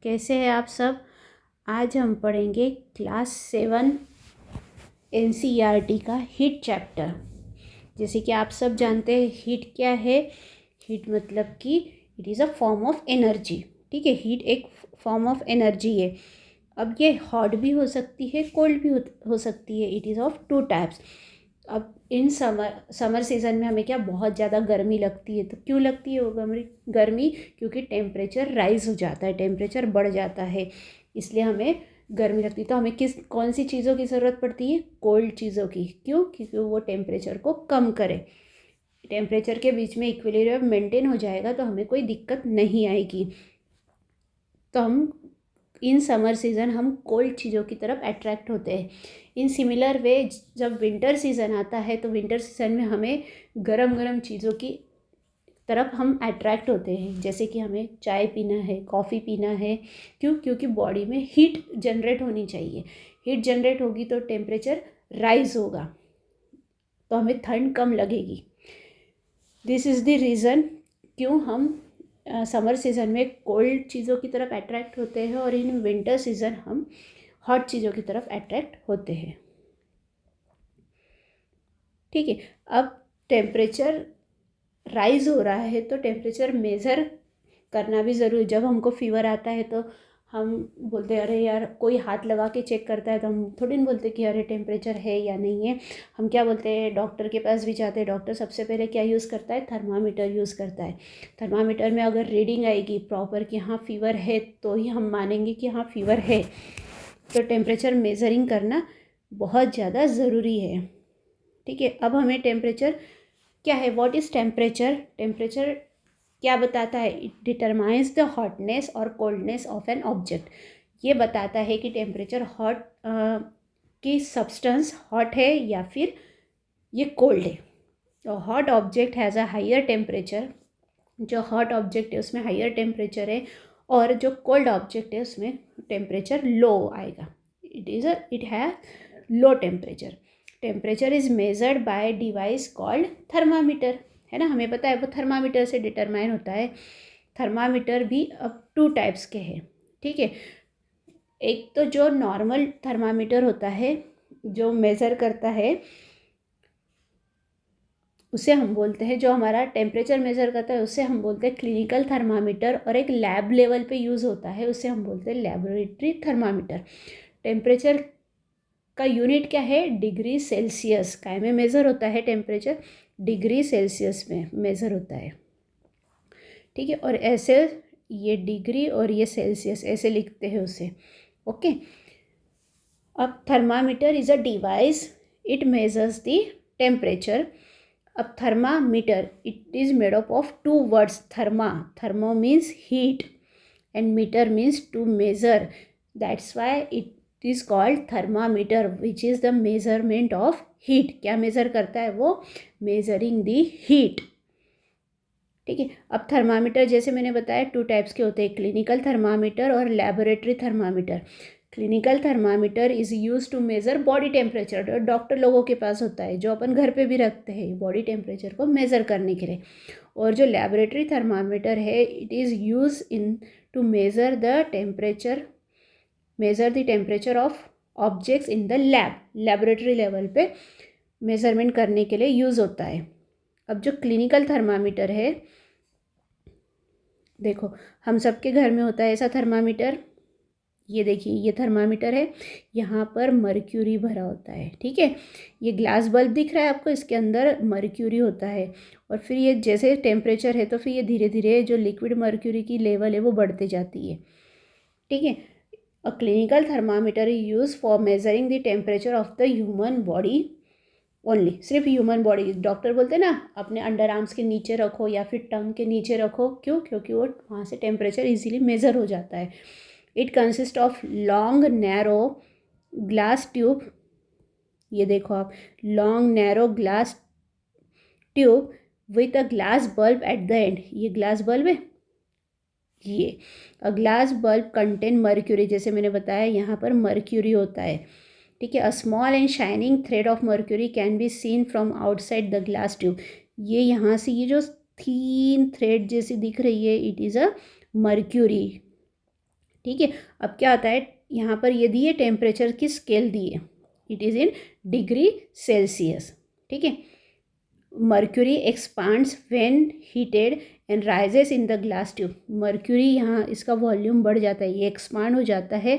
कैसे हैं आप सब। आज हम पढ़ेंगे क्लास 7 एनसीईआरटी का हीट चैप्टर। जैसे कि आप सब जानते हैं हीट क्या है। हीट मतलब कि it is a form of energy. ठीक है, हीट एक फॉर्म ऑफ एनर्जी है। अब ये हॉट भी हो सकती है, कोल्ड भी हो सकती है। It is of 2 types. अब इन समर सीज़न में हमें क्या बहुत ज़्यादा गर्मी लगती है। तो क्यों लगती है वो गर्मी? क्योंकि टेम्परेचर राइज हो जाता है, टेम्परेचर बढ़ जाता है, इसलिए हमें गर्मी लगती है। तो हमें कौन सी चीज़ों की ज़रूरत पड़ती है? कोल्ड चीज़ों की। क्यों? क्योंकि वो टेम्परेचर को कम करे। टेम्परेचर के बीच में इक्विलिब्रियम मेंटेन हो जाएगा तो हमें कोई दिक्कत नहीं आएगी। तो हम इन समर सीज़न हम कोल्ड चीज़ों की तरफ अट्रैक्ट होते हैं। इन सिमिलर वे जब विंटर सीज़न आता है तो विंटर सीज़न में हमें गरम गरम चीज़ों की तरफ हम अट्रैक्ट होते हैं। जैसे कि हमें चाय पीना है, कॉफ़ी पीना है। क्यों? क्योंकि बॉडी में हीट जनरेट होनी चाहिए। हीट जनरेट होगी तो टेम्परेचर राइज होगा, तो हमें ठंड कम लगेगी। दिस इज़ द रीज़न क्यों हम समर सीज़न में कोल्ड चीज़ों की तरफ अट्रैक्ट होते हैं और इन विंटर सीज़न हम हॉट चीज़ों की तरफ अट्रैक्ट होते हैं। ठीक है, अब टेम्परेचर राइज हो रहा है तो टेम्परेचर मेज़र करना भी ज़रूरी। जब हमको फीवर आता है तो हम बोलते हैं अरे यार, कोई हाथ लगा के चेक करता है तो हम थोड़ी ना बोलते कि अरे टेम्परेचर है या नहीं है। हम क्या बोलते हैं? डॉक्टर के पास भी जाते हैं। डॉक्टर सबसे पहले क्या यूज़ करता है? थर्मामीटर यूज़ करता है। थर्मामीटर में अगर रीडिंग आएगी प्रॉपर कि हाँ फीवर है तो ही हम मानेंगे कि हाँ फीवर है। तो टेम्परेचर मेज़रिंग करना बहुत ज़्यादा ज़रूरी है। ठीक है, अब हमें टेम्परेचर क्या है? What is temperature? टेम्परेचर क्या बताता है? इट डिटरमाइंस द हॉटनेस और कोल्डनेस ऑफ एन ऑब्जेक्ट। ये बताता है कि टेम्परेचर हॉट की सब्सटेंस हॉट है या फिर ये कोल्ड है। तो hot object has a higher temperature. जो हॉट ऑब्जेक्ट है उसमें हायर टेम्परेचर है और जो कोल्ड ऑब्जेक्ट है उसमें टेम्परेचर लो आएगा। It has low temperature. Temperature is measured by device called thermometer. है ना, हमें पता है वो थर्मामीटर से डिटरमाइन होता है। थर्मामीटर भी अब 2 टाइप्स के हैं। ठीक है, एक तो जो नॉर्मल थर्मामीटर होता है जो मेज़र करता है उसे हम बोलते हैं, जो हमारा टेम्परेचर मेज़र करता है उसे हम बोलते हैं क्लिनिकल थर्मामीटर। और एक लैब लेवल पे यूज़ होता है उसे हम बोलते हैं लेबोरेटरी थर्मामीटर। टेम्परेचर का यूनिट क्या है? Degree Celsius. काय में मेज़र होता है टेम्परेचर? डिग्री सेल्सियस में मेज़र होता है। ठीक है, और ऐसे ये डिग्री और ये सेल्सियस ऐसे लिखते हैं उसे। ओके, अब thermometer is a device, it measures the temperature. अब thermometer it is made up of 2 words. Thermo means heat and meter means to measure. That's why it is called thermometer, which is the measurement of heat. क्या measure करता है वो? measuring the heat. ठीक है, अब thermometer जैसे मैंने बताया 2 टाइप्स के होते हैं, क्लिनिकल थर्मामीटर और laboratory thermometer. Clinical thermometer is use to measure body temperature. Doctor लोगों के पास होता है, जो अपन घर पे भी रखते हैं बॉडी टेम्परेचर को मेज़र करने के लिए। और जो लेबोरेटरी थर्मामीटर है it is use in to measure the temperature of objects in the lab. Laboratory level पे मेज़रमेंट करने के लिए यूज़ होता है। अब जो क्लिनिकल थर्मामीटर है, देखो हम सबके घर में होता है ऐसा थर्मामीटर। ये देखिए, ये थर्मामीटर है, यहाँ पर मर्क्यूरी भरा होता है। ठीक है, ये ग्लास बल्ब दिख रहा है आपको, इसके अंदर मर्क्यूरी होता है। और फिर ये जैसे टेम्परेचर है तो फिर ये धीरे धीरे जो लिक्विड मर्क्यूरी की लेवल है वो बढ़ते जाती है। ठीक है, a clinical thermometer is use for measuring the temperature of the human body only. सिर्फ ह्यूमन बॉडी। डॉक्टर बोलते हैं ना अपने अंडर आर्म्स के नीचे रखो या फिर टंग के नीचे रखो। क्यों? क्योंकि वो वहाँ से टेम्परेचर इजीली मेज़र हो जाता है। It consist of long narrow glass tube. ये देखो आप, long narrow glass tube with a glass bulb at the end. ये ग्लास बल्ब है। ये अ ग्लास बल्ब कंटेन मर्क्यूरी। जैसे मैंने बताया यहाँ पर मर्क्यूरी होता है। ठीक है, a small and shining thread of mercury can be seen from outside the glass tube. ये यहाँ से ये जो थीन थ्रेड जैसी दिख रही है इट इज़ अ मर्क्यूरी। ठीक है। अब क्या होता है, यहाँ पर ये दिए टेम्परेचर की स्केल दी है, it is in degree Celsius. ठीक है। Mercury expands when heated and rises in the glass tube. Mercury यहाँ इसका वॉल्यूम बढ़ जाता है, ये एक्सपांड हो जाता है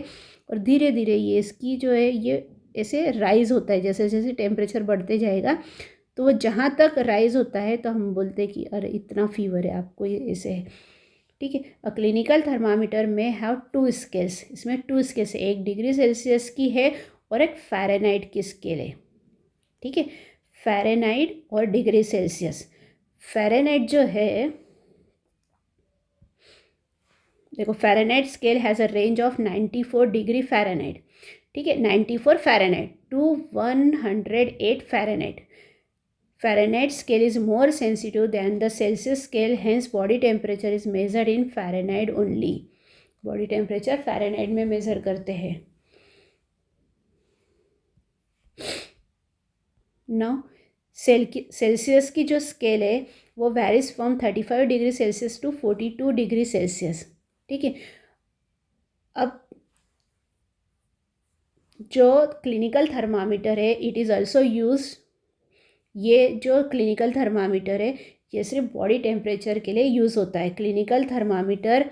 और धीरे धीरे ये इसकी जो है ये ऐसे राइज होता है, जैसे जैसे टेम्परेचर बढ़ते जाएगा तो वो जहाँ तक राइज होता है तो हम बोलते हैं कि अरे इतना फीवर है आपको, ये ऐसे है। ठीक है। अ क्लिनिकल थर्मामीटर में हैव 2 स्केल्स, इसमें 2 स्केल्स है, एक डिग्री सेल्सियस की है और एक फ़ारेनहाइट की स्केल है। ठीक है। फ़ारेनहाइट और डिग्री सेल्सियस। फ़ारेनहाइट जो है, देखो Fahrenheit scale has a range of 94 degree Fahrenheit. ठीक है, 94 Fahrenheit to 108 Fahrenheit. Fahrenheit scale is more sensitive than the Celsius scale, hence body temperature is measured in Fahrenheit only. Body temperature Fahrenheit में measure करते हैं। Now Celsius की जो scale है वो varies from 35 degree Celsius to 42 degree Celsius. ठीक है। अब जो क्लिनिकल थर्मामीटर है इट इज़ ऑल्सो यूज, ये जो क्लिनिकल थर्मामीटर है ये सिर्फ बॉडी टेम्परेचर के लिए यूज़ होता है। Clinical thermometer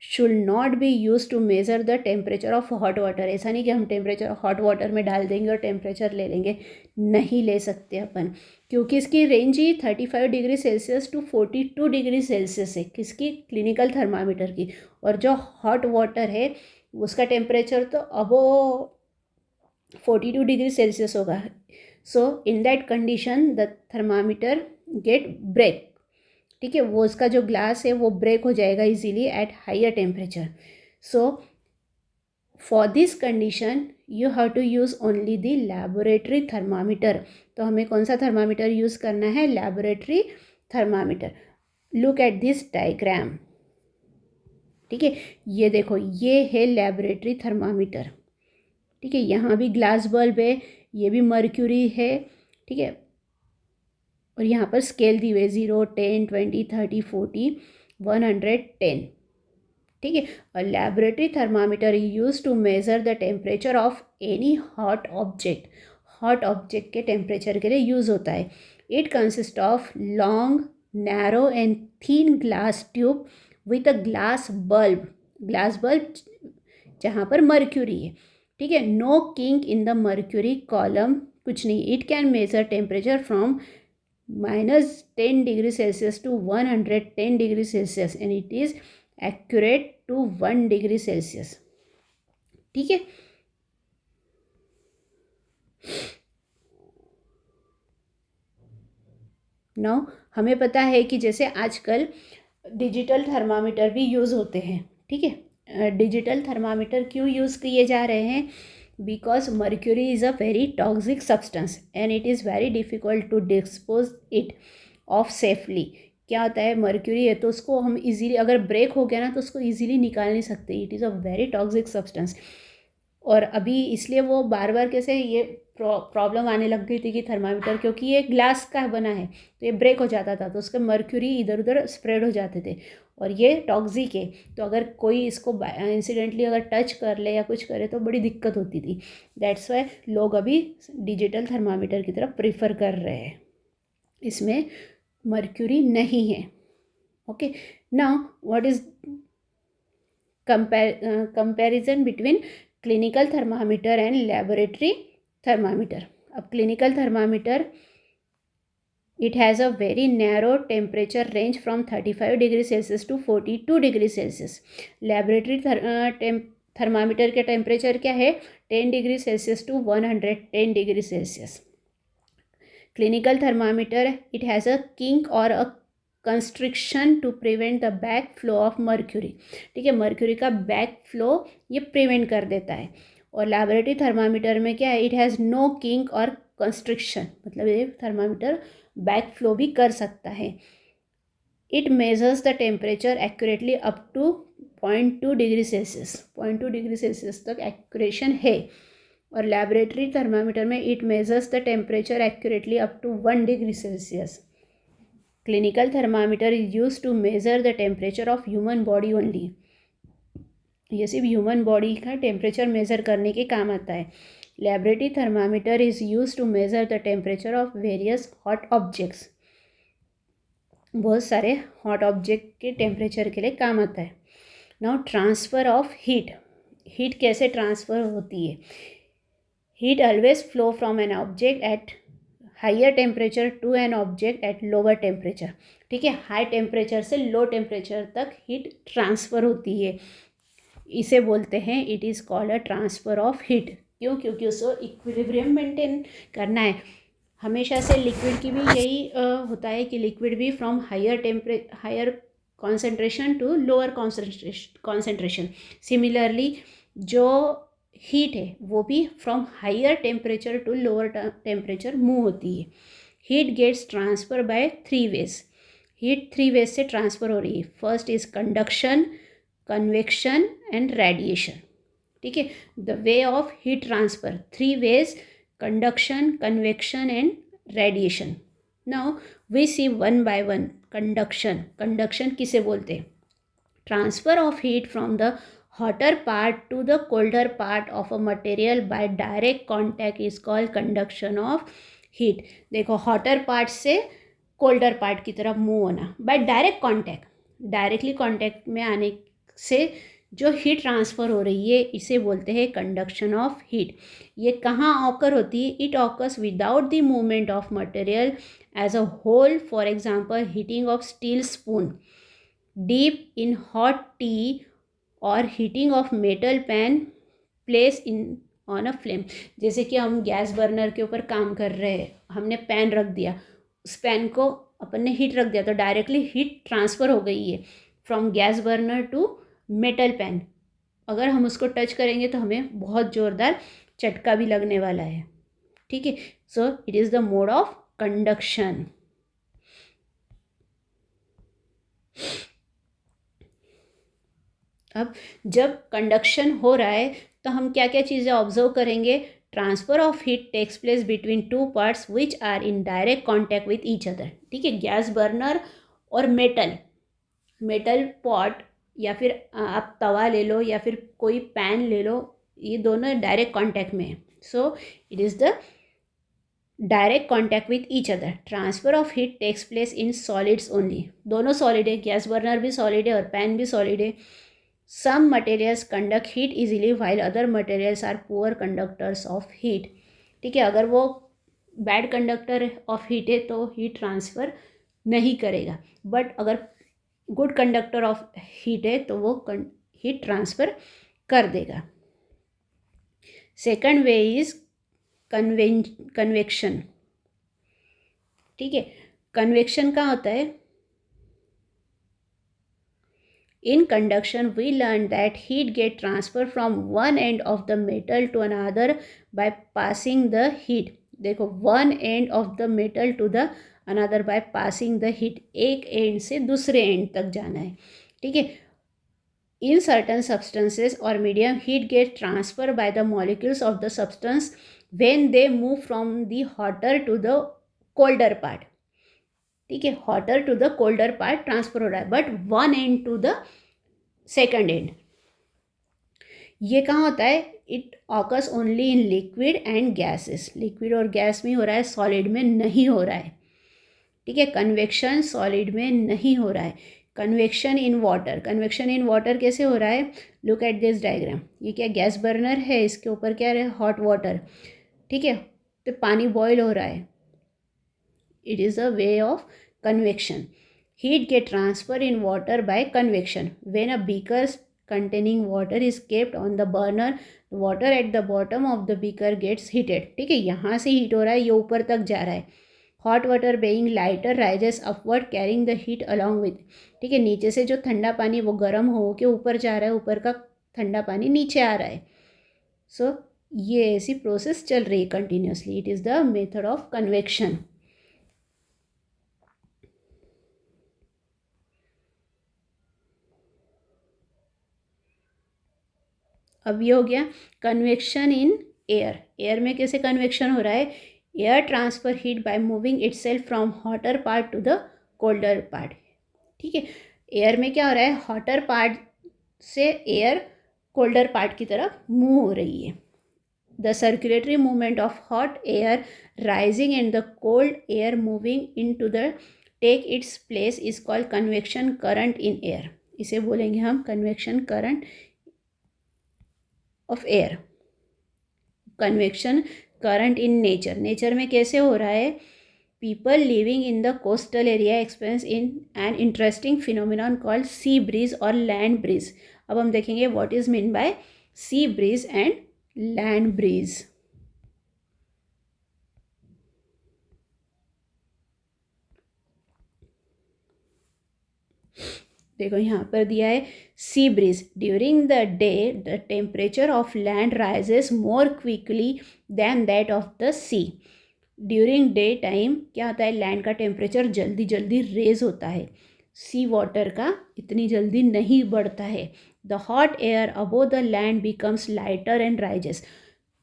should not be use to measure the temperature of hot water. ऐसा नहीं कि हम टेम्परेचर हॉट वाटर में डाल देंगे और टेम्परेचर ले लेंगे, नहीं ले सकते अपन, क्योंकि इसकी रेंज ही 35 degree Celsius to 42 degree Celsius है, किसकी, क्लिनिकल थर्मामीटर की। और जो हॉट वाटर है उसका टेम्परेचर तो अबो 42 डिग्री सेल्सियस होगा। So in that condition the thermometer get break. ठीक है, वो उसका जो ग्लास है वो ब्रेक हो जाएगा easily at higher temperature. So for this condition you have to use only the laboratory thermometer. तो हमें कौन सा थर्मामीटर यूज़ करना है, laboratory thermometer. Look at this diagram. ठीक है, ये देखो ये है लैबोरेटरी थर्मामीटर। ठीक है, यहाँ भी ग्लास बल्ब है, ये भी मर्क्यूरी है। ठीक है, और यहाँ पर स्केल दी हुई है 0, 10, 20, 30, 40, 110। ठीक है, और laboratory thermometer use to measure the temperature of any hot object. Hot object के टेम्परेचर के लिए यूज़ होता है। It consist of long narrow and thin glass tube with a glass bulb. Glass bulb जहाँ पर मर्क्यूरी है। ठीक है, no kink in the mercury column, कुछ नहीं। It can measure temperature from -10 degree Celsius to 110 degree Celsius and it is accurate to 1 degree Celsius. ठीक है, now हमें पता है कि जैसे आजकल डिजिटल थर्मामीटर भी यूज़ होते हैं। ठीक है, डिजिटल थर्मामीटर क्यों यूज़ किए जा रहे हैं, because mercury is a very toxic substance and it is very difficult to dispose it off safely. क्या होता है, मर्क्यूरी है तो उसको हम इजीली, अगर ब्रेक हो गया ना तो उसको इजीली निकाल नहीं सकते, it is a very toxic substance. और अभी इसलिए वो बार बार कैसे ये प्रॉब्लम आने लग गई थी कि थर्मामीटर, क्योंकि ये ग्लास का बना है तो ये ब्रेक हो जाता था तो उसके मर्क्यूरी इधर उधर स्प्रेड हो जाते थे और ये टॉक्सिक है, तो अगर कोई इसको इंसिडेंटली अगर टच कर ले या कुछ करे तो बड़ी दिक्कत होती थी। दैट्स वाई लोग अभी डिजिटल थर्मामीटर की तरफ प्रीफर कर रहे हैं, इसमें मर्क्यूरी नहीं है। Okay, now what is comparison between clinical thermometer and laboratory thermometer. अब clinical thermometer it has a very narrow temperature range from 35 degree Celsius to 42 degree Celsius. Laboratory thermometer के टेम्परेचर क्या है, 10 degree Celsius to 110 degree Celsius. Clinical thermometer it has a kink और a constriction to prevent the back flow of mercury. ठीक है, mercury का back flow ये prevent कर देता है। और लैबोरेटरी थर्मामीटर में क्या है, इट हैज़ नो किंक और कंस्ट्रिक्शन, मतलब ये थर्मामीटर बैक फ्लो भी कर सकता है। It measures the temperature accurately up to 0.2 degree Celsius, 0.2 degree Celsius तक एक्यूरेशन है। और लैबोरेटरी थर्मामीटर में it measures the temperature accurately up to 1 degree Celsius. Clinical thermometer is use to measure the temperature of human body only. ये सिर्फ human body का temperature measure करने के काम आता है। Laboratory thermometer is use to measure the temperature of various hot objects. बहुत सारे हॉट ऑब्जेक्ट के टेम्परेचर के लिए काम आता है। Now transfer of heat, heat कैसे ट्रांसफ़र होती है? Heat always flow from an object at higher temperature to an object at lower temperature. ठीक है, हाई टेम्परेचर से लो टेम्परेचर तक हीट ट्रांसफ़र होती है, इसे बोलते हैं it is called a transfer of heat. क्यों? क्योंकि उसको इक्विलिब्रियम मेंटेन करना है। हमेशा से लिक्विड की भी यही होता है कि लिक्विड भी from higher concentration to lower concentration. Similarly जो हीट है वो भी from higher temperature to lower temperature move होती है। Heat gets transfer by 3 ways. Heat 3 ways से ट्रांसफ़र हो रही है। First is conduction, convection and radiation. ठीक है, the way of heat transfer 3 ways: conduction, convection and radiation. Now we see one by one. Conduction, conduction किसे बोलते हैं? Transfer of heat from the hotter part to the colder part of a material by direct contact is called conduction of heat. देखो, hotter part से colder part की तरफ move होना by direct contact, directly contact में आने से जो heat transfer हो रही है इसे बोलते हैं कंडक्शन ऑफ हीट। ये कहाँ ऑकर होती है? It occurs without the movement of material as a whole. For example, heating of steel spoon, dip in hot tea और heating of metal pan place in on a flame. जैसे कि हम gas burner के ऊपर काम कर रहे हैं, हमने पैन रख दिया, उस पैन को अपन ने हीट रख दिया तो डायरेक्टली हीट ट्रांसफ़र हो गई है from gas burner to metal pan. अगर हम उसको टच करेंगे तो हमें बहुत ज़ोरदार झटका भी लगने वाला है। ठीक है, so it is the mode of conduction. अब जब कंडक्शन हो रहा है तो हम क्या क्या चीज़ें ऑब्जर्व करेंगे? Transfer of heat takes place between two parts which are in direct contact with each other. ठीक है, गैस बर्नर और मेटल पॉट या फिर आप तवा ले लो या फिर कोई पैन ले लो, ये दोनों डायरेक्ट कांटेक्ट में है। So it is the direct contact with each other. Transfer of heat takes place in solids only. दोनों सॉलिड है, गैस बर्नर भी सॉलिड है और पैन भी सॉलिड है। Some materials conduct heat easily while other materials are poor conductors of heat. ठीक है, अगर वो बैड कंडक्टर ऑफ हीट है तो हीट ट्रांसफ़र नहीं करेगा, बट अगर गुड कंडक्टर ऑफ हीट है तो वो हीट ट्रांसफ़र कर देगा। Second way is convection. ठीक है, कन्वेक्शन का होता है, in conduction we learn that heat get transfer from one end of the metal to another by passing the heat. देखो, one end of the metal to the another by passing the heat, एक end से दूसरे end तक जाना है। ठीक है, in certain substances और medium heat get transfer by the molecules of the substance when they move from the hotter to the colder part. ठीक है, hotter to the colder part transfer हो रहा है, but one end to the second end. ये कहाँ होता है? It occurs only in liquid and gases. Liquid और गैस में हो रहा है, सॉलिड में नहीं हो रहा है। ठीक है, कन्वेक्शन सॉलिड में नहीं हो रहा है। Convection in water, convection in water कैसे हो रहा है? Look at this diagram. ये क्या गैस बर्नर है, इसके ऊपर क्या है? Hot water. ठीक है, तो पानी बॉयल हो रहा है। It is a way of convection. Heat get transfer in water by convection. When a beaker containing water is kept on the burner, water at the bottom of the beaker gets heated। ठीक है, यहाँ से heat हो रहा है, ये ऊपर तक जा रहा है। Hot water being lighter rises upward carrying the heat along with। ठीक है, नीचे से जो ठंडा पानी वो गर्म हो के ऊपर जा रहा है, ऊपर का ठंडा पानी नीचे आ रहा है। सो ये ऐसी प्रोसेस चल रही है continuously. It is the method of convection. अब ये हो गया कन्वेक्शन इन एयर। एयर में कैसे कन्वेक्शन हो रहा है? Air transfer heat by moving itself from hotter part to the colder part. ठीक है, एयर में क्या हो रहा है? हॉटर पार्ट से एयर कोल्डर पार्ट की तरफ मूव हो रही है। The circulatory movement of hot air rising and the cold air moving into the take its place is called convection current in air. इसे बोलेंगे हम convection current of air. Convection current in nature, nature में कैसे हो रहा है? People living in the coastal area experience in an interesting phenomenon called sea breeze और land breeze. अब हम देखेंगे what is mean by sea breeze and land breeze. देखो यहाँ पर दिया है sea breeze. During the day the temperature of land rises more quickly than that of the sea. During day time क्या होता है? लैंड का टेम्परेचर जल्दी जल्दी रेज होता है, सी वाटर का इतनी जल्दी नहीं बढ़ता है। The hot air above the land becomes lighter and rises.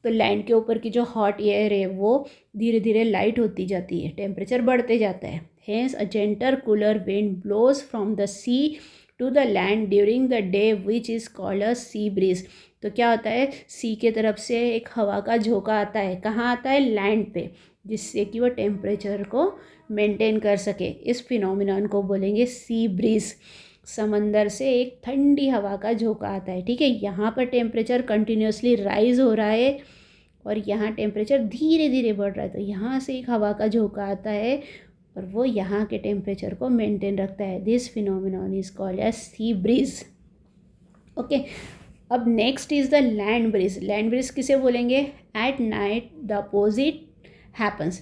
तो लैंड के ऊपर की जो हॉट एयर है वो धीरे धीरे लाइट होती जाती है, टेम्परेचर बढ़ते जाता है। Hence, a gentle cooler wind blows from the sea to the land during the day, which is called a sea breeze. तो क्या होता है? सी के तरफ से एक हवा का झोंका आता है। कहाँ आता है? लैंड पे, जिससे कि वो टेम्परेचर को मेंटेन कर सके। इस फिनोमिनन को बोलेंगे सी ब्रीज। समंदर से एक ठंडी हवा का झोंका आता है, ठीक है। यहाँ पर टेम्परेचर कंटिन्यूसली राइज हो रहा है और यहाँ टेम्परेचर धीरे धीरे बढ़ रहा है। तो यहाँ से एक हवा का झोंका आता है और वो यहाँ के टेम्परेचर को मेंटेन रखता है। This phenomenon is called as sea breeze. Okay, अब next is the land breeze. Land breeze किसे बोलेंगे? At night the opposite happens.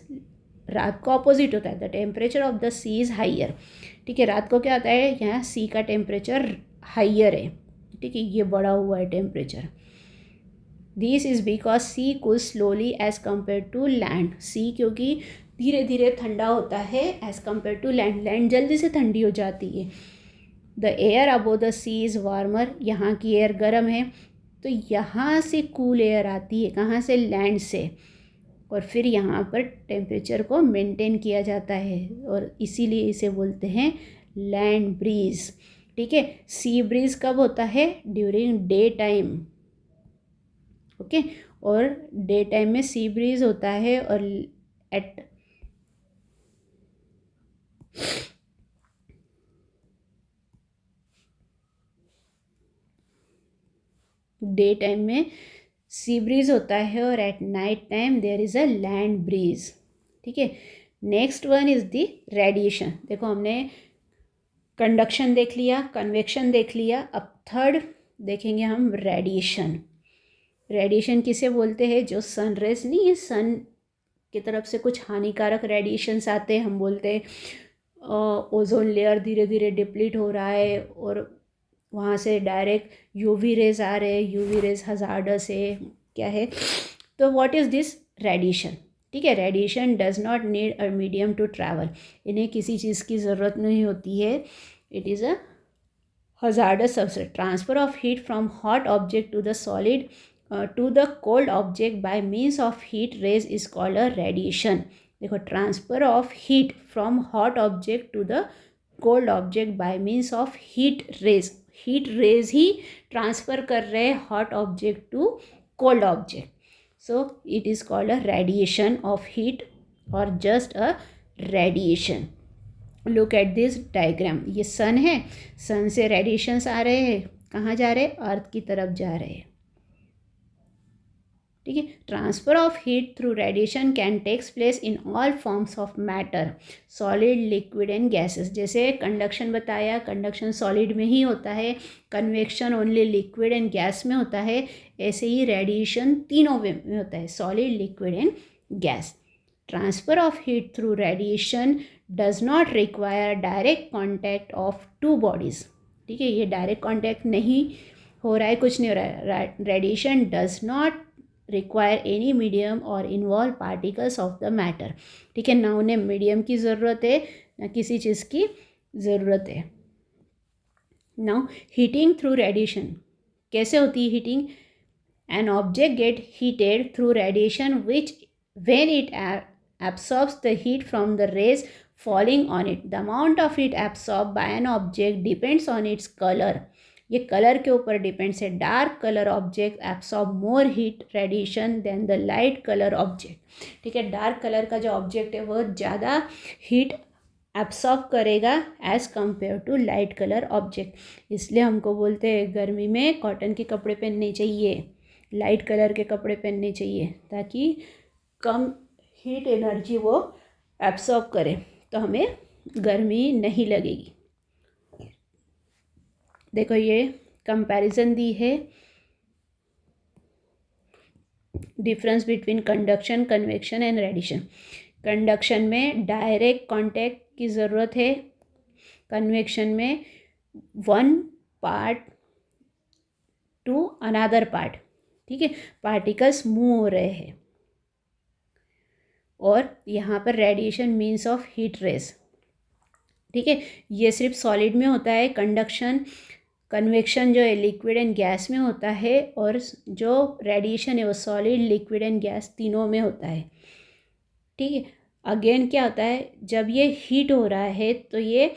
रात को अपोजिट होता है। The temperature of the sea is higher, ठीक है। रात को क्या होता है? यहाँ सी का टेम्परेचर हाइयर है, ठीक है, ये बढ़ा हुआ है temperature. This is because sea cools slowly as compare to land. Sea क्योंकि धीरे धीरे ठंडा होता है as compare to land. Land जल्दी से ठंडी हो जाती है। The air above the sea is warmer. यहाँ की एयर गर्म है तो यहाँ से कूल एयर आती है। कहाँ से? लैंड से। और फिर यहाँ पर टेम्परेचर को मेंटेन किया जाता है और इसीलिए इसे बोलते हैं लैंड ब्रीज, ठीक है। सी ब्रीज कब होता है? During day time, okay. और डे टाइम में सी ब्रीज होता है और एट डे टाइम में सी ब्रीज होता है और at night time there is a land breeze, ठीक है। Next one is the radiation. देखो हमने कंडक्शन देख लिया, कन्वेक्शन देख लिया, अब थर्ड देखेंगे हम रेडिएशन। रेडिएशन किसे बोलते हैं? जो सन रेज नहीं है, सन की तरफ से कुछ हानिकारक रेडिएशंस आते हैं, हम बोलते हैं ओजोन लेयर धीरे धीरे डिप्लीट हो रहा है और वहाँ से डायरेक्ट यूवी रेज आ रहे हैं। यूवी रेज हजार्डस है, क्या है? तो व्हाट इज़ दिस? रेडिएशन, ठीक है। Radiation does not need a medium to travel. इन्हें किसी चीज़ की ज़रूरत नहीं होती है। It is a hazardous substance. Transfer of heat from hot object to the solid to the cold object by means of heat rays is called a radiation. देखो, transfer of heat from hot object to the cold object by means of heat rays. Heat rays ही transfer कर रहे हैं hot object to cold object. So it is called a radiation of heat और just a radiation. Look at this diagram. ये sun है, सन से radiations आ रहे हैं, कहाँ जा रहे हैं? अर्थ की तरफ जा रहे हैं, ठीक है। Transfer of heat through radiation can takes place in all forms of matter, solid, liquid and gases. जैसे कंडक्शन बताया, कंडक्शन सॉलिड में ही होता है, convection only liquid and gas में होता है। ऐसे ही रेडिएशन तीनों में होता है, solid, liquid and gas. Transfer of heat through radiation does not require direct contact of to bodies, ठीक है। ये डायरेक्ट कॉन्टैक्ट नहीं हो रहा है, कुछ नहीं हो रहा है। Radiation does not require any medium और involve particles of the matter, ठीक है। ना उन्हें मीडियम की ज़रूरत है ना किसी चीज़ की ज़रूरत है। नाउ हीटिंग थ्रू रेडिएशन कैसे होती है? Heating, an object gate heated through radiation which when it absorbs the heat from the rays falling on it. The amount of heat absorbed by an object depends on its color. ये colour के ऊपर depends है। Dark colour object absorb more heat radiation than the light colour object. ठीक है, dark colour का जो object है वो ज़्यादा हीट एब्सॉर्ब करेगा as compare to light colour object. इसलिए हमको बोलते हैं गर्मी में कॉटन के कपड़े पहनने चाहिए, लाइट कलर के कपड़े पहनने चाहिए, ताकि कम हीट एनर्जी वो एब्सॉर्ब करे, तो हमें गर्मी नहीं लगेगी। देखो ये कंपैरिजन दी है, difference between conduction, convection and radiation. Conduction में डायरेक्ट कांटेक्ट की ज़रूरत है, कन्वेक्शन में one part two another part. ठीक है, पार्टिकल्स मूव हो रहे हैं। और यहाँ पर radiation means of heat rays. ठीक है, ये सिर्फ सॉलिड में होता है कंडक्शन। कन्वेक्शन जो है लिक्विड एंड गैस में होता है, और जो रेडिएशन है वो सॉलिड, लिक्विड एंड गैस तीनों में होता है। ठीक है, अगेन क्या होता है, जब ये हीट हो रहा है तो ये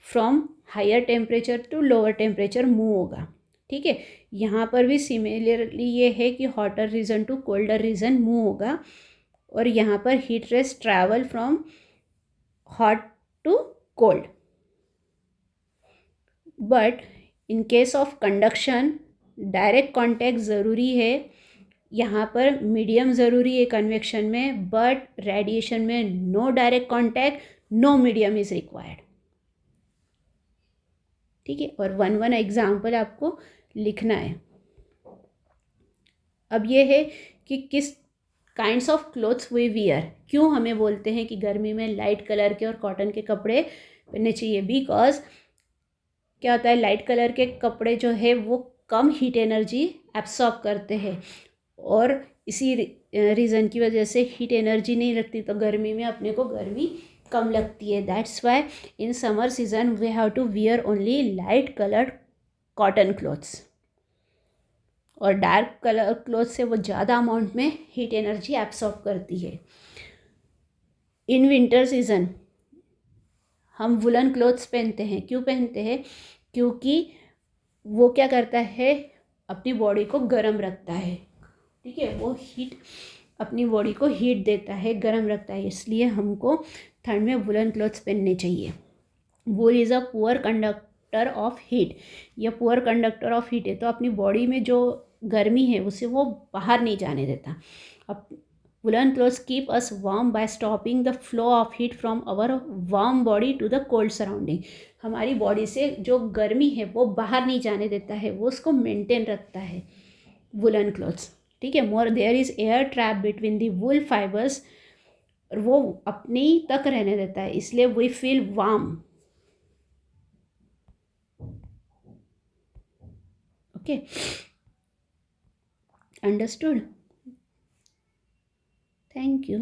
from higher temperature to lower temperature move होगा। ठीक है, यहाँ पर भी सिमिलरली ये है कि hotter region to colder region move होगा, और यहाँ पर heat rays travel from hot to cold. But in case of conduction direct contact ज़रूरी है, यहाँ पर मीडियम ज़रूरी है कन्वेक्शन में, बट रेडिएशन में no direct contact, no medium is required. ठीक है, और वन एग्जाम्पल आपको लिखना है। अब ये है कि किस kinds of clothes we wear. क्यों हमें बोलते हैं कि गर्मी में लाइट कलर के और कॉटन के कपड़े पहनने चाहिए? बिकॉज क्या होता है, लाइट कलर के कपड़े जो है वो कम हीट एनर्जी एब्सॉर्ब करते हैं, और इसी रीज़न की वजह से हीट एनर्जी नहीं लगती, तो गर्मी में अपने को गर्मी कम लगती है। That's why in summer season we have to wear only light coloured cotton clothes, और डार्क कलर क्लॉथ से वो ज़्यादा अमाउंट में हीट एनर्जी एब्सॉर्ब करती है। इन विंटर सीजन हम वुलन क्लॉथ्स पहनते हैं। क्यों पहनते हैं? क्योंकि वो क्या करता है, अपनी बॉडी को गर्म रखता है। ठीक है, वो हीट अपनी बॉडी को हीट देता है, गर्म रखता है, इसलिए हमको ठंड में वुलन क्लॉथ्स पहनने चाहिए। Wool is a poor conductor of heat. या पुअर कंडक्टर ऑफ हीट है, तो अपनी बॉडी में जो गर्मी है उसे वो बाहर नहीं जाने देता। अब woollen clothes keep us warm by stopping the flow of heat from our warm body to the cold surrounding. हमारी बॉडी से जो गर्मी है वो बाहर नहीं जाने देता है, वो उसको मेंटेन रखता है वुलन क्लॉथ्स। ठीक है, more there is air trap between the wool fibres, और वो अपनी तक रहने देता है, इसलिए we feel warm. Okay, understood? Thank you.